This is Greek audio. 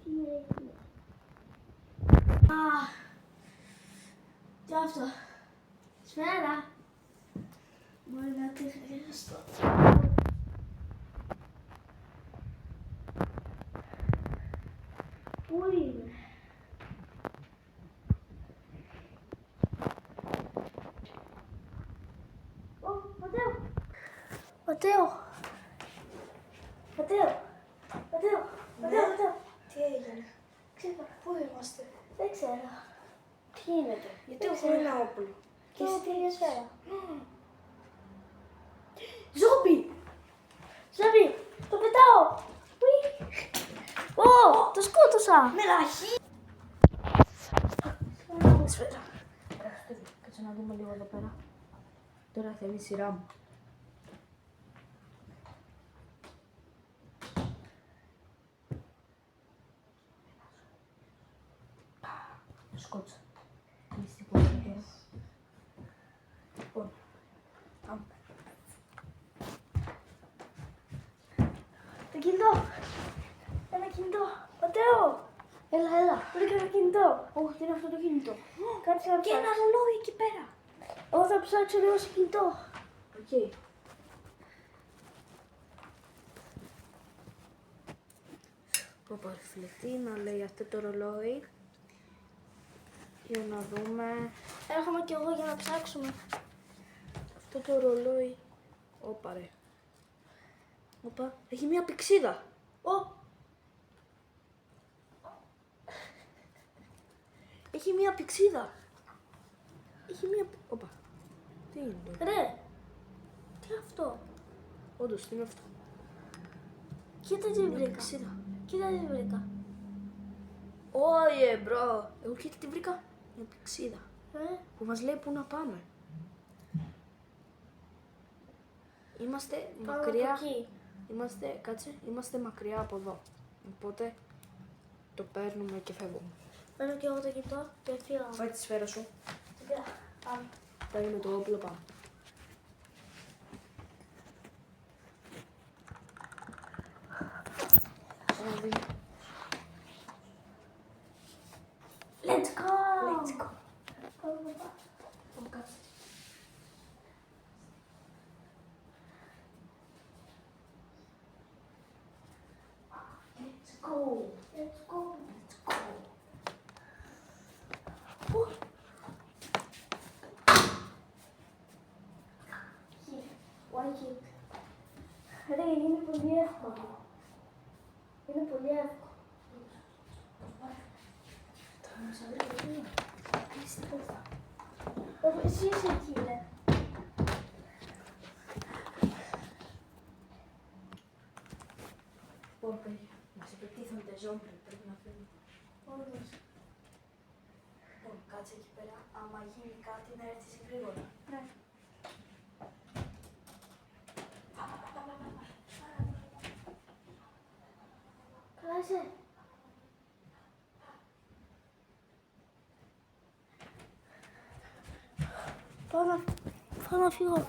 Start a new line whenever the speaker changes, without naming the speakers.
Τι έγινε. Τι αυτό. Σφαίρα. Μπορεί να τη χρειαστώ. Πού είναι. Ματέο.
Τι έγινε.
Ξέχασα.
Πού είμαστε.
Δεν ξέρω.
Τι γίνεται. Γιατί
Δεν
έχω
ξέρω.
ένα όπλο.
Και εσύ πήγε σφαίρα.
Ζόμπι.
Ζάμπη, το πετάω. Ουί. Ω, το σκότωσα.
Με λαχή.
Σφαίρα.
Κάτσε να δούμε λίγο εδώ πέρα. Τώρα θα είναι η σειρά μου. Το σκότωσα. Μυστικό τώρα. Λοιπόν, πάμε.
Το κινητό. Ένα κινητό. Ματέο.
Έλα.
Βρήκα ένα κινητό.
Όχι, δεν είναι αυτό το κινητό.
Κάτσε να
Και ένα
ψάξω.
ρολόι εκεί πέρα.
Εγώ θα ψάξω λίγο σε κινητό.
Οκ. Πω, φίλε, τι να λέει αυτό το ρολόι. Για να δούμε.
Έρχομαι κι εγώ για να ψάξουμε.
Αυτό το ρολόι. Όπα ρε. Όπα. Έχει μία πηξίδα. Έχει μία πηξίδα. Έχει μία... Όπα. Τι είναι το.
Ρε. Τι αυτό.
Όντως, τι είναι αυτό.
Κοίτα τι
Μία
βρήκα.
πηξίδα.
Κοίτα τι βρήκα.
Ωιε, μπρο. Εγώ κοίτα τι βρήκα. Μία πηξίδα. Που μας λέει πού να πάμε. Είμαστε μακριά.
Από εκεί.
Είμαστε μακριά από εδώ. Οπότε το παίρνουμε και φεύγουμε.
Παίρνω κι εγώ το κινητό και φύγαμε.
Φάει τη σφαίρα σου.
Πάμε.
Παίρνουμε το όπλο, πάμε.
Let's go.
Let's go.
Πάμε.
Πάμε κάτσε.
Let's go. Let's go.
Let's go.
Όχι. Ρε, είναι πολύ εύκολο. Είναι πολύ εύκολο.
Θα μας βρει το μία. Κλείσε την πόρτα.
Εσύ είσαι εκεί, ρε.
Λοιπόν, παιδιά, μας επιτίθονται ζόμπι, πρέπει να φύγουμε.
Όντως.
Λοιπόν, κάτσε εκεί πέρα. Άμα γίνει κάτι, να έρθεις γρήγορα.
Ναι. Καλά είσαι. Πάω να φύγω.